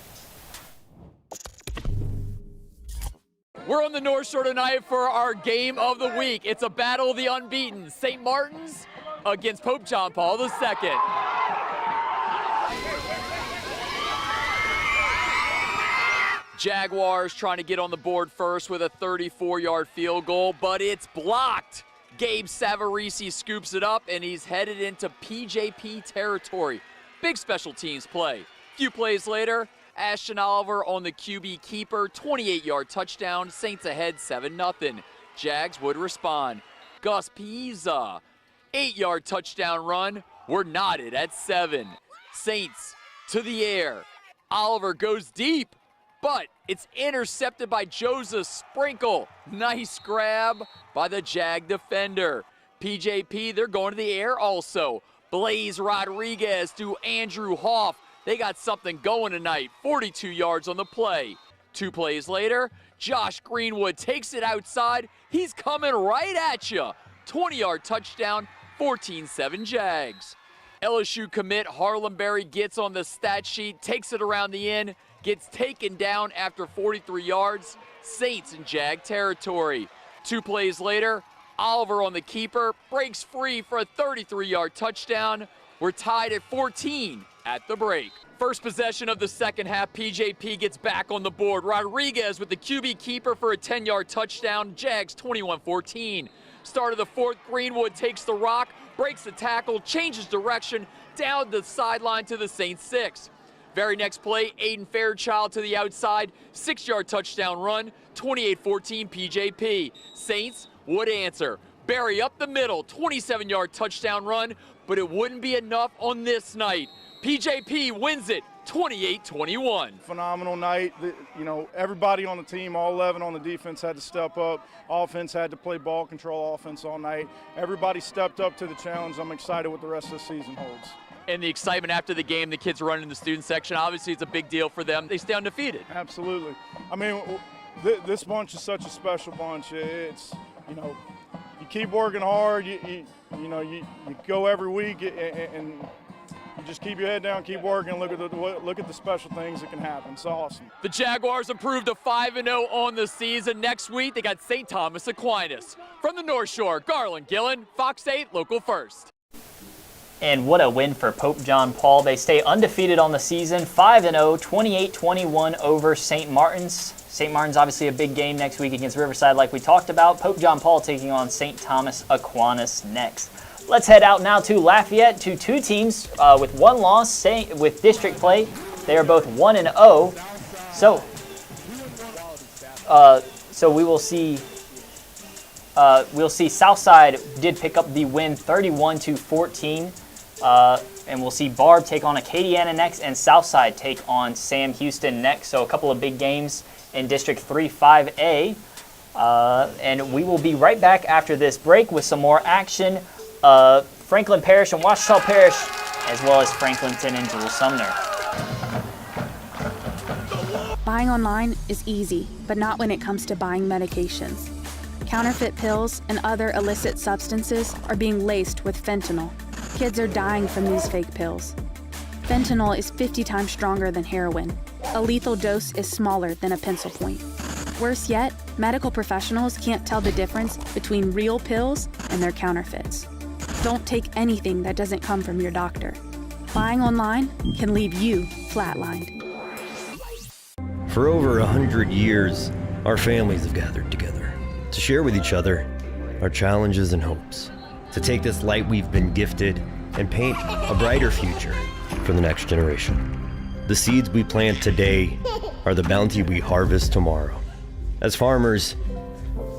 We're on the North Shore tonight for our game of the week. It's a battle of the unbeaten. St. Martin's against Pope John Paul II. Jaguars trying to get on the board first with a 34-yard field goal, but it's blocked. Gabe Savarese scoops it up, and he's headed into PJP territory. Big special teams play. A few plays later, Ashton Oliver on the QB keeper, 28-yard touchdown, Saints ahead 7-0. Jags would respond. Gus Pisa, 8-yard touchdown run, we're knotted at 7. Saints to the air. Oliver goes deep, but it's intercepted by Joseph Sprinkle. Nice grab by the Jag defender. PJP, they're going to the air also. Blaze Rodriguez to Andrew Hoff. They got something going tonight. 42 yards on the play. 2 plays later, Josh Greenwood takes it outside. He's coming right at you. 20-yard touchdown, 14-7 Jags. LSU commit Harlan Berry gets on the stat sheet, takes it around the end, gets taken down after 43 yards. Saints in Jag territory. 2 plays later, Oliver on the keeper, breaks free for a 33-yard touchdown. We're tied at 14 at the break. First possession of the second half, PJP gets back on the board. Rodriguez with the QB keeper for a 10-yard touchdown. Jags 21-14. Start of the fourth, Greenwood takes the rock, breaks the tackle, changes direction, down the sideline to the Saints 6. Very next play, Aiden Fairchild to the outside, 6-yard touchdown run, 28-14 PJP. Saints would answer. Berry up the middle, 27-yard touchdown run, but it wouldn't be enough on this night. PJP wins it 28-21. Phenomenal night. Everybody on the team, all 11 on the defense had to step up. Offense had to play ball control offense all night. Everybody stepped up to the challenge. I'm excited what the rest of the season holds. And the excitement after the game, the kids running in the student section, obviously it's a big deal for them. They stay undefeated. Absolutely. I mean, this bunch is such a special bunch. It's, you keep working hard. You go every week and you just keep your head down, keep working, look at the special things that can happen. It's awesome. The Jaguars improved to 5-0 on the season. Next week, they got St. Thomas Aquinas. From the North Shore, Garland Gillen, Fox 8, Local First. And what a win for Pope John Paul. They stay undefeated on the season, 5-0, 28-21 over St. Martin's. St. Martin's obviously a big game next week against Riverside like we talked about. Pope John Paul taking on St. Thomas Aquinas next. Let's head out now to Lafayette, to 2 teams with 1 loss with district play. They are both 1-0. So we will see. We'll see Southside did pick up the win 31-14. And we'll see Barb take on Acadiana next, and Southside take on Sam Houston next. So a couple of big games in District 3-5A. And we will be right back after this break with some more action. Franklin Parish and Ouachita Parish as well as Franklinton and Jules Sumner. Buying online is easy, but not when it comes to buying medications. Counterfeit pills and other illicit substances are being laced with fentanyl. Kids are dying from these fake pills. Fentanyl is 50 times stronger than heroin. A lethal dose is smaller than a pencil point. Worse yet, medical professionals can't tell the difference between real pills and their counterfeits. Don't take anything that doesn't come from your doctor. Buying online can leave you flatlined. For over 100 years, our families have gathered together to share with each other our challenges and hopes, to take this light we've been gifted and paint a brighter future for the next generation. The seeds we plant today are the bounty we harvest tomorrow. As farmers,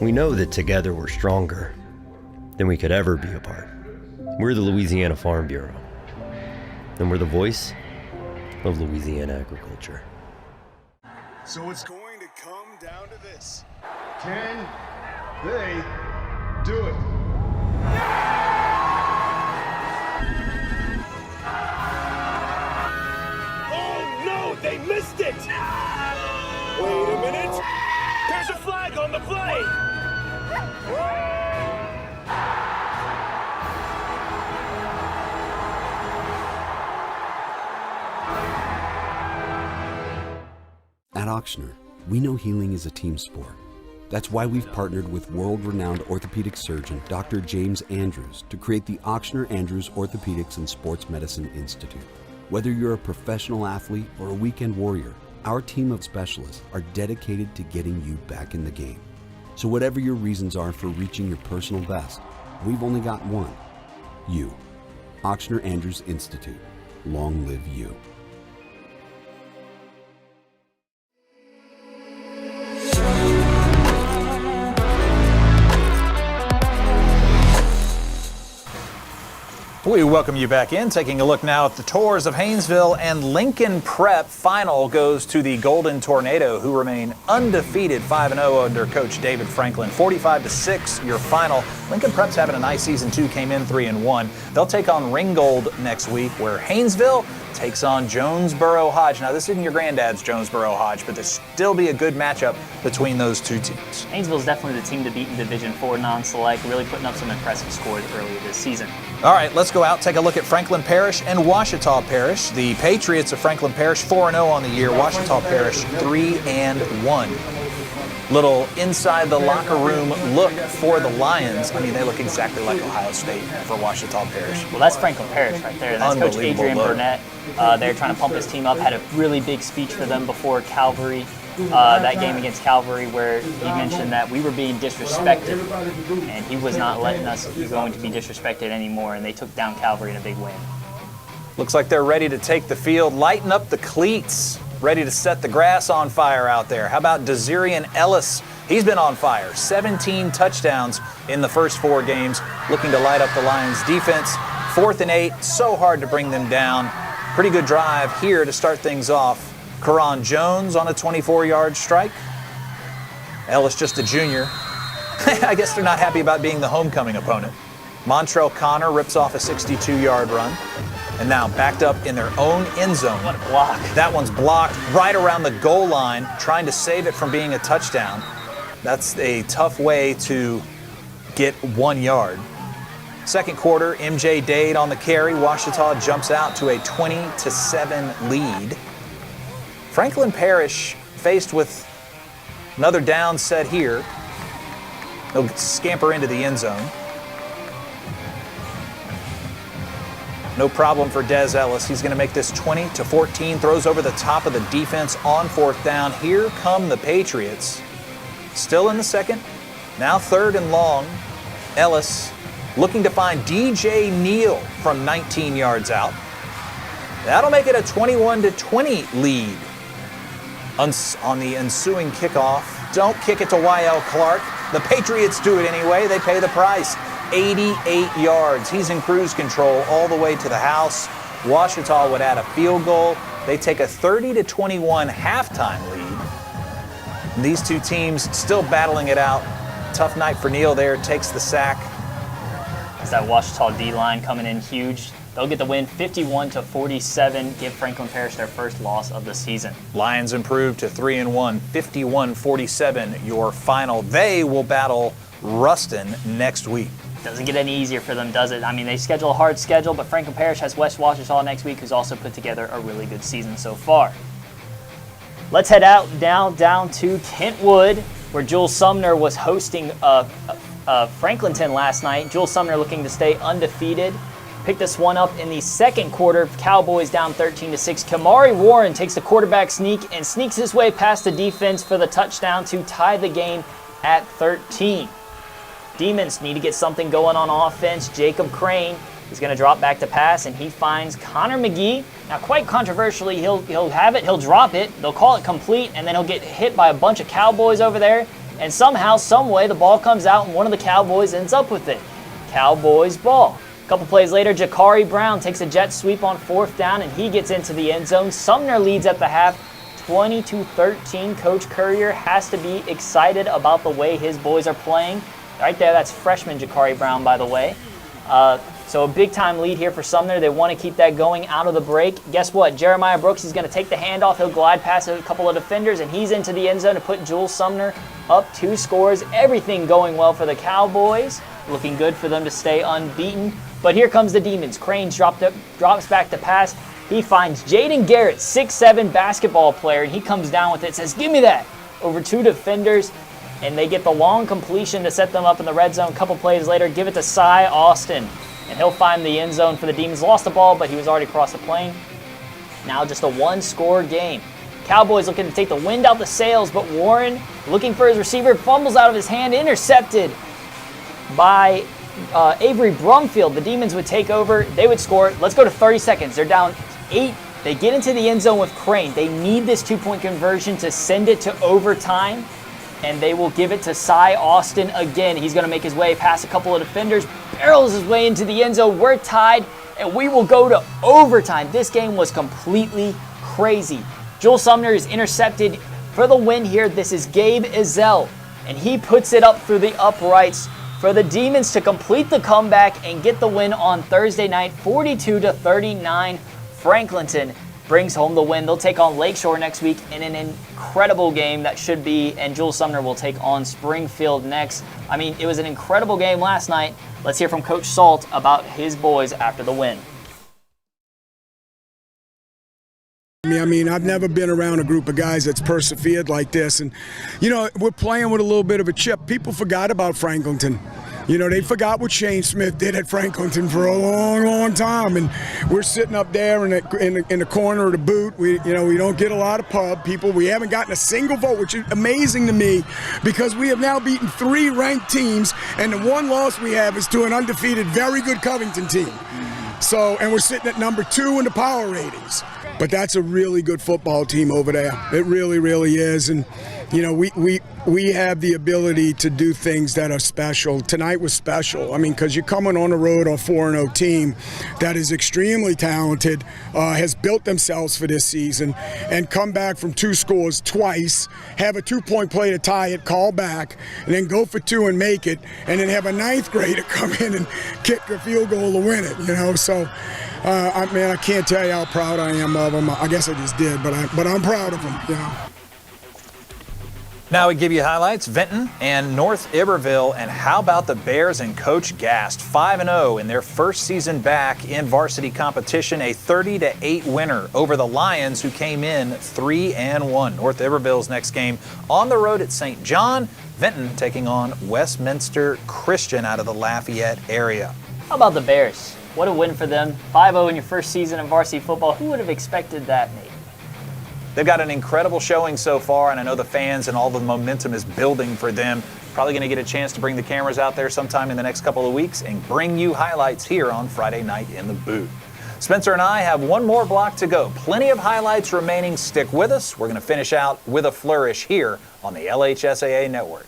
we know that together we're stronger than we could ever be apart. We're the Louisiana Farm Bureau, and we're the voice of Louisiana agriculture. So it's going to come down to this. Can they do it? Oh no, they missed it! Wait a minute. There's a flag on the play! At Auctioner, we know healing is a team sport. That's why we've partnered with world-renowned orthopedic surgeon Dr. James Andrews to create the Auctioner Andrews Orthopedics and Sports Medicine Institute. Whether you're a professional athlete or a weekend warrior, our team of specialists are dedicated to getting you back in the game. So whatever your reasons are for reaching your personal best, we've only got one: you. Auctioner Andrews Institute. Long live you. We welcome you back in. Taking a look now at the tours of Haynesville and Lincoln Prep. Final goes to the Golden Tornado, who remain undefeated 5-0 under Coach David Franklin. 45-6 your final. Lincoln Prep's having a nice season too, came in 3-1. They'll take on Ringgold next week, where Haynesville takes on Jonesboro Hodge. Now, this isn't your granddad's Jonesboro Hodge, but there'll still be a good matchup between those two teams. Haynesville's definitely the team to beat in Division IV non-select, really putting up some impressive scores earlier this season. All right, let's go out, take a look at Franklin Parish and Ouachita Parish. The Patriots of Franklin Parish 4-0 on the year. Ouachita Parish 3-1. Little inside the locker room look for the Lions. I mean, they look exactly like Ohio State for Ouachita Parish. Well, that's Franklin Parish right there. That's Coach Adrian look. Burnett. They're trying to pump his team up. Had a really big speech for them before Calvary. That game against Calvary, where he mentioned that we were being disrespected, and he was not letting us be going to be disrespected anymore, and they took down Calvary in a big win. Looks like they're ready to take the field, lighten up the cleats, ready to set the grass on fire out there. How about Desirian Ellis? He's been on fire. 17 touchdowns in the first 4 games, looking to light up the Lions' defense. 4th and 8, so hard to bring them down. Pretty good drive here to start things off. Karan Jones on a 24-yard strike. Ellis just a junior. I guess they're not happy about being the homecoming opponent. Montrell Connor rips off a 62-yard run. And now backed up in their own end zone. What a block. That one's blocked right around the goal line, trying to save it from being a touchdown. That's a tough way to get 1 yard. Second quarter, MJ Dade on the carry. Ouachita jumps out to a 20-7 lead. Franklin Parish faced with another down set here. They'll scamper into the end zone. No problem for Des Ellis. He's going to make this 20-14. Throws over the top of the defense on 4th down. Here come the Patriots. Still in the second. Now 3rd and long. Ellis looking to find DJ Neal from 19 yards out. That'll make it a 21-20 lead. On the ensuing kickoff, don't kick it to Y.L. Clark. The Patriots do it anyway. They pay the price. 88 yards. He's in cruise control all the way to the house. Ouachita would add a field goal. They take a 30-21 halftime lead. And these two teams still battling it out. Tough night for Neal there. Takes the sack. Is that Ouachita D-line coming in huge? They'll get the win 51-47, give Franklin Parish their first loss of the season. Lions improved to 3-1, 51-47 your final. They will battle Ruston next week. Doesn't get any easier for them, does it? I mean, they schedule a hard schedule, but Franklin Parish has West Ouachita next week, who's also put together a really good season so far. Let's head out down to Kentwood, where Jules Sumner was hosting Franklinton last night. Jules Sumner looking to stay undefeated. Picked this one up in the second quarter. Cowboys down 13-6. Kamari Warren takes the quarterback sneak and sneaks his way past the defense for the touchdown to tie the game at 13. Demons need to get something going on offense. Jacob Crane is going to drop back to pass, and he finds Connor McGee. Now, quite controversially, he'll have it, he'll drop it, they'll call it complete, and then he'll get hit by a bunch of Cowboys over there, and somehow, some way, the ball comes out, and one of the Cowboys ends up with it. Cowboys ball. A couple plays later, Jakari Brown takes a jet sweep on 4th down, and he gets into the end zone. Sumner leads at the half, 20-13. Coach Currier has to be excited about the way his boys are playing. Right there, that's freshman Jakari Brown, by the way. So a big-time lead here for Sumner. They want to keep that going out of the break. Guess what? Jeremiah Brooks is going to take the handoff. He'll glide past a couple of defenders, and he's into the end zone to put Jules Sumner up 2 scores. Everything going well for the Cowboys. Looking good for them to stay unbeaten. But here comes the Demons. Crane drops back to pass. He finds Jaden Garrett, 6'7" basketball player, and he comes down with it, says, "Give me that," over 2 defenders. And they get the long completion to set them up in the red zone. A couple plays later, give it to Cy Austin, and he'll find the end zone for the Demons. Lost the ball, but he was already across the plane. Now just a 1-score game. Cowboys looking to take the wind out the sails, but Warren, looking for his receiver, fumbles out of his hand, intercepted by Avery Brumfield. The Demons would take over. They would score. Let's go to 30 seconds. They're down 8. They get into the end zone with Crane. They need this 2-point conversion to send it to overtime. And they will give it to Cy Austin again. He's going to make his way past a couple of defenders, barrels his way into the end zone. We're tied, and we will go to overtime. This game was completely crazy. Jules Sumner is intercepted for the win here. This is Gabe Ezell, and he puts it up through the uprights for the Demons to complete the comeback and get the win on Thursday night, 42-39. Franklinton brings home the win. They'll take on Lakeshore next week in an incredible game that should be, and Jules Sumner will take on Springfield next. I mean, it was an incredible game last night. Let's hear from Coach Salt about his boys after the win. I mean, I've never been around a group of guys that's persevered like this. And, you know, we're playing with a little bit of a chip. People forgot about Franklinton. You know, they forgot what Shane Smith did at Franklinton for a long, long time, and we're sitting up there in the corner of the boot. We don't get a lot of pub people. We haven't gotten a single vote, which is amazing to me, because we have now beaten 3 ranked teams, and the one loss we have is to an undefeated, very good Covington team. So, and we're sitting at number 2 in the power ratings. But that's a really good football team over there. It really, really is. And, you know, we have the ability to do things that are special. Tonight was special. I mean, because you're coming on the road on a 4-0 team that is extremely talented, has built themselves for this season, and come back from 2 scores twice, have a 2-point play to tie it, call back, and then go for 2 and make it, and then have a 9th grader come in and kick a field goal to win it, you know. So, I can't tell you how proud I am of them. I guess I just did, but I'm proud of them, you know. Now we give you highlights, Vinton and North Iberville, and how about the Bears and Coach Gast, 5-0 in their first season back in varsity competition, a 30-8 winner over the Lions, who came in 3-1. North Iberville's next game on the road at St. John, Vinton taking on Westminster Christian out of the Lafayette area. How about the Bears? What a win for them. 5-0 in your first season in varsity football. Who would have expected that, maybe? They've got an incredible showing so far, and I know the fans and all the momentum is building for them. Probably going to get a chance to bring the cameras out there sometime in the next couple of weeks and bring you highlights here on Friday Night in the Boot. Spencer and I have one more block to go. Plenty of highlights remaining. Stick with us. We're going to finish out with a flourish here on the LHSAA Network.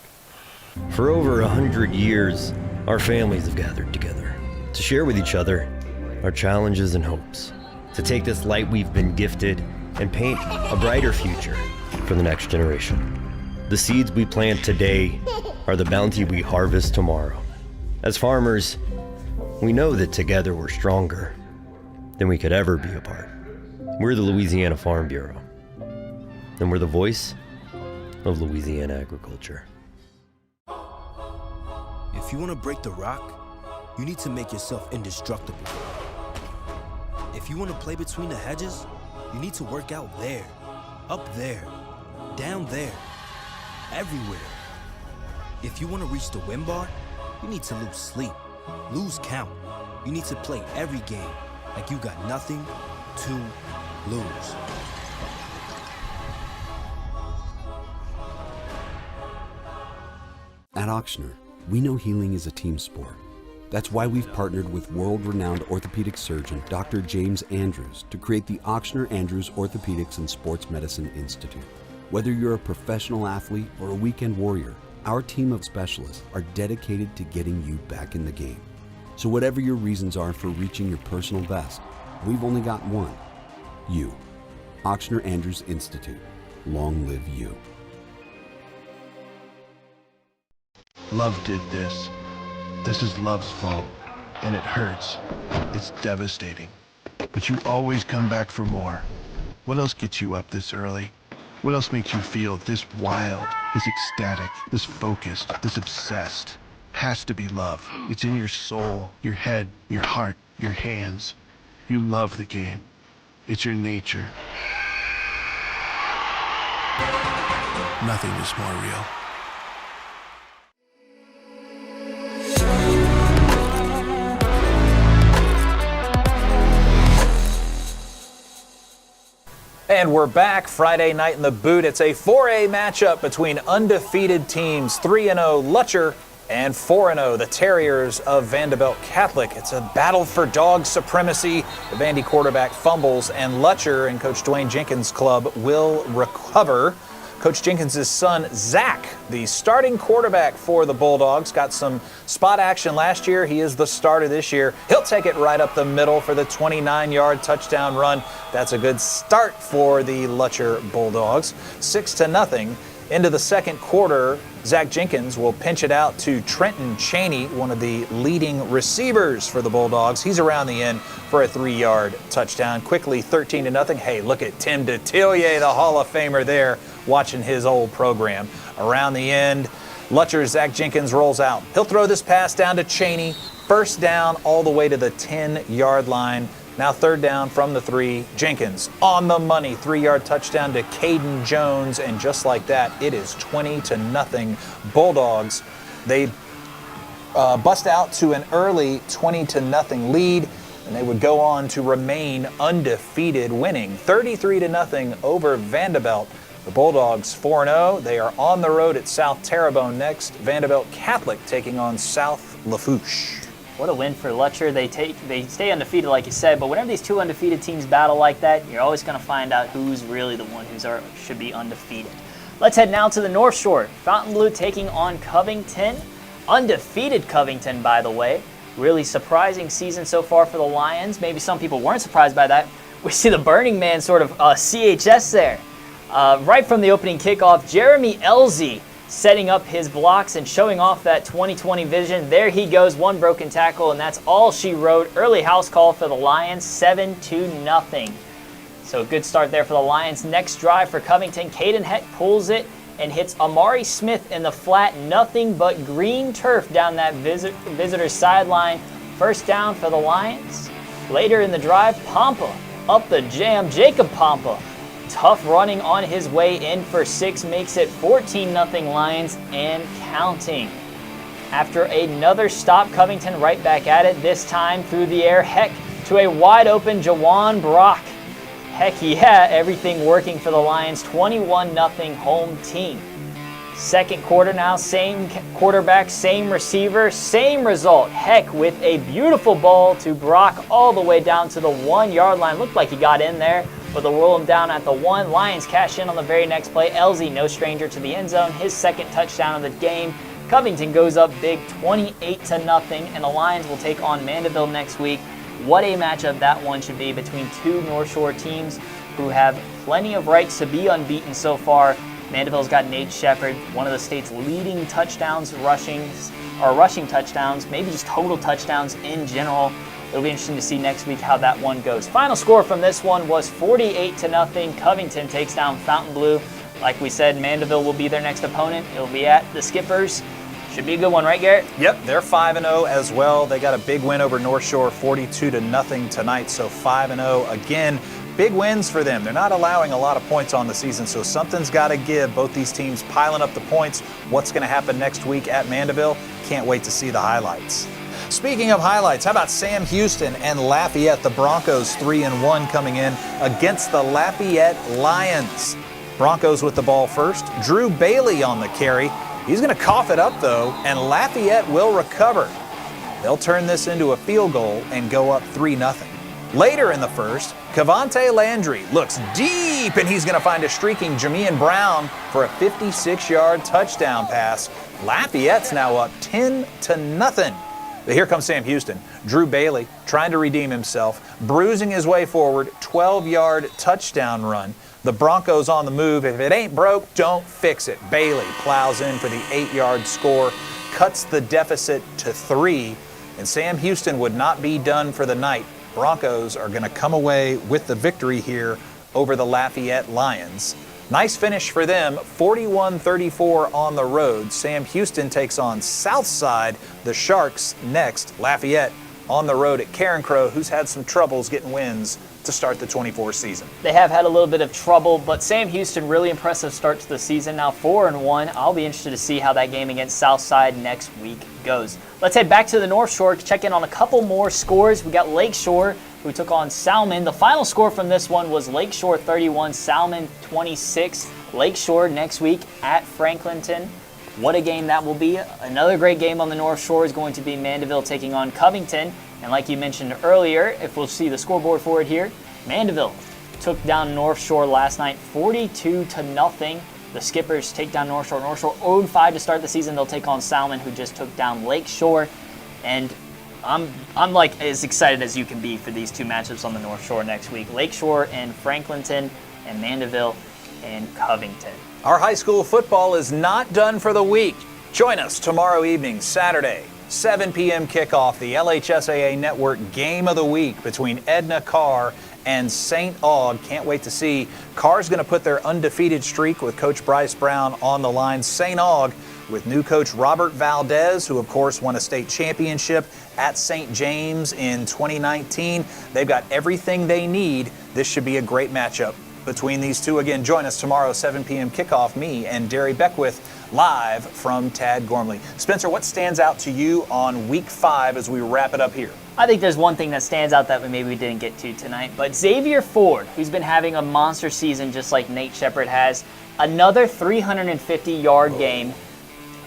For over 100 years, our families have gathered together to share with each other our challenges and hopes, to take this light we've been gifted and paint a brighter future for the next generation. The seeds we plant today are the bounty we harvest tomorrow. As farmers, we know that together we're stronger. than we could ever be apart. We're the Louisiana Farm Bureau, and we're the voice of Louisiana agriculture. If you want to break the rock, you need to make yourself indestructible. If you want to play between the hedges, you need to work out there, up there, down there, everywhere. If you want to reach the win bar, you need to lose sleep, lose count. You need to play every game like you got nothing to lose. At Auctioner, we know healing is a team sport. That's why we've partnered with world-renowned orthopedic surgeon Dr. James Andrews to create the Auctioner Andrews Orthopedics and Sports Medicine Institute. Whether you're a professional athlete or a weekend warrior, our team of specialists are dedicated to getting you back in the game. So whatever your reasons are for reaching your personal best, we've only got one: you. Auctioner Andrews Institute. Long live you. Love did this. This is love's fault, and it hurts. It's devastating. But you always come back for more. What else gets you up this early? What else makes you feel this wild, this ecstatic, this focused, this obsessed? Has to be love. It's in your soul, your head, your heart, your hands. You love the game. It's your nature. Nothing is more real. And we're back Friday night in the boot. It's a 4A matchup between undefeated teams 3-0 Lutcher and 4-0 the Terriers of Vanderbilt Catholic. It's a battle for dog supremacy. The Vandy quarterback fumbles, and Lutcher and Coach Dwayne Jenkins' club will recover. Coach Jenkins' son, Zach, the starting quarterback for the Bulldogs, got some spot action last year. He is the starter this year. He'll take it right up the middle for the 29-yard touchdown run. That's a good start for the Lutcher Bulldogs. 6-0 into the second quarter. Zach Jenkins will pinch it out to Trenton Cheney, one of the leading receivers for the Bulldogs. He's around the end for a 3-yard touchdown. Quickly 13-0. Hey, look at Tim Detillier, the Hall of Famer there, watching his old program. Around the end, Lutcher's Zach Jenkins rolls out. He'll throw this pass down to Cheney. First down all the way to the 10-yard line. Now third down from the 3. Jenkins on the money. 3-yard touchdown to Caden Jones. And just like that, it is 20-0 Bulldogs. They bust out to an early 20-0 lead, and they would go on to remain undefeated, winning 33-0 over Vanderbilt. The Bulldogs 4-0. They are on the road at South Terrebonne next. Vanderbilt Catholic taking on South Lafourche. What a win for Lutcher. They stay undefeated, like you said, but whenever these two undefeated teams battle like that, you're always going to find out who's really the one who should be undefeated. Let's head now to the North Shore. Fontainebleau taking on Covington. Undefeated Covington, by the way. Really surprising season so far for the Lions. Maybe some people weren't surprised by that. We see the Burning Man sort of CHS there. Right from the opening kickoff, Jeremy Elzey setting up his blocks and showing off that 2020 vision. There he goes, one broken tackle, and that's all she wrote. Early house call for the Lions, 7-0. So good start there for the Lions. Next drive for Covington, Caden Heck pulls it and hits Amari Smith in the flat. Nothing but green turf down that visitor's sideline. First down for the Lions. Later in the drive, Pompa up the jam. Jacob Pompa, tough running on his way in for 6, makes it 14-0 Lions and counting. After another stop, Covington right back at it, this time through the air. Heck to a wide open Jawan Brock. Heck yeah, everything working for the Lions. 21-0 home team. Second quarter now, same quarterback, same receiver, same result. Heck with a beautiful ball to Brock all the way down to the 1-yard line. Looked like he got in there, but they'll roll him down at the 1. Lions cash in on the very next play. Elzey, no stranger to the end zone, his second touchdown of the game. Covington goes up big, 28-0, and the Lions will take on Mandeville next week. What a matchup that one should be between two North Shore teams who have plenty of rights to be unbeaten so far. Mandeville's got Nate Shepard, one of the state's leading rushing touchdowns, maybe just total touchdowns in general. It'll be interesting to see next week how that one goes. Final score from this one was 48-0. Covington takes down Fontainebleau. Like we said, Mandeville will be their next opponent. It'll be at the Skippers. Should be a good one, right, Garrett? Yep, they're 5-0 as well. They got a big win over North Shore, 42-0 tonight, so 5-0 again. Big wins for them. They're not allowing a lot of points on the season, so something's got to give. Both these teams piling up the points. What's going to happen next week at Mandeville? Can't wait to see the highlights. Speaking of highlights, how about Sam Houston and Lafayette? The Broncos 3-1 coming in against the Lafayette Lions. Broncos with the ball first. Drew Bailey on the carry. He's going to cough it up, though, and Lafayette will recover. They'll turn this into a field goal and go up 3-0. Later in the first, Cavante Landry looks deep, and he's going to find a streaking Jamean Brown for a 56-yard touchdown pass. Lafayette's now up 10-0. But here comes Sam Houston. Drew Bailey trying to redeem himself, bruising his way forward, 12-yard touchdown run. The Broncos on the move. If it ain't broke, don't fix it. Bailey plows in for the 8-yard score, cuts the deficit to 3, and Sam Houston would not be done for the night. Broncos are going to come away with the victory here over the Lafayette Lions. Nice finish for them, 41-34 on the road. Sam Houston takes on Southside, the Sharks, next. Lafayette on the road at Carencro, who's had some troubles getting wins to start the 24 season. They have had a little bit of trouble, but Sam Houston, really impressive start to the season. Now 4-1. I'll be interested to see how that game against Southside next week goes. Let's head back to the North Shore to check in on a couple more scores. We got Lakeshore, who took on Salmon. The final score from this one was Lakeshore 31, Salmon 26. Lakeshore next week at Franklinton. What a game that will be. Another great game on the North Shore is going to be Mandeville taking on Covington. And like you mentioned earlier, if we'll see the scoreboard for it here, Mandeville took down North Shore last night 42-0. The Skippers take down North Shore. North Shore 0-5 to start the season. They'll take on Salmon, who just took down Lakeshore. And I'm like as excited as you can be for these two matchups on the North Shore next week. Lakeshore and Franklinton, and Mandeville and Covington. Our high school football is not done for the week. Join us tomorrow evening, Saturday, 7 p.m. kickoff, the LHSAA Network Game of the Week between Edna Carr and St. Aug. Can't wait to see. Carr's going to put their undefeated streak with Coach Bryce Brown on the line. St. Aug with new coach Robert Valdez, who of course won a state championship at St. James in 2019. They've got everything they need. This should be a great matchup between these two. Again, join us tomorrow, 7 p.m. kickoff. Me and Derry Beckwith live from Tad Gormley. Spencer, what stands out to you on week 5 as we wrap it up here? I think there's one thing that stands out that maybe we didn't get to tonight, but Xavier Ford, who's been having a monster season just like Nate Shepard has, another 350-yard game,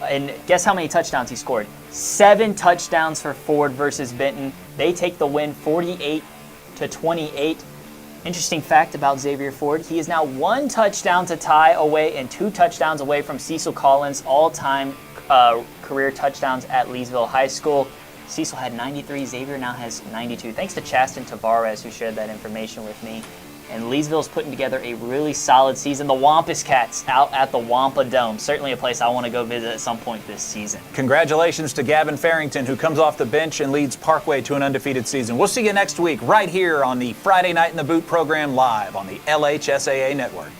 and guess how many touchdowns he scored? 7 touchdowns for Ford versus Benton. They take the win 48-28. Interesting fact about Xavier Ford, he is now 1 touchdown to tie away and 2 touchdowns away from Cecil Collins' all-time career touchdowns at Leesville High School. Cecil had 93, Xavier now has 92. Thanks to Chasten Tavares, who shared that information with me. And Leesville's putting together a really solid season. The Wampus Cats out at the Wampa Dome. Certainly a place I want to go visit at some point this season. Congratulations to Gavin Farrington, who comes off the bench and leads Parkway to an undefeated season. We'll see you next week right here on the Friday Night in the Boot program live on the LHSAA Network.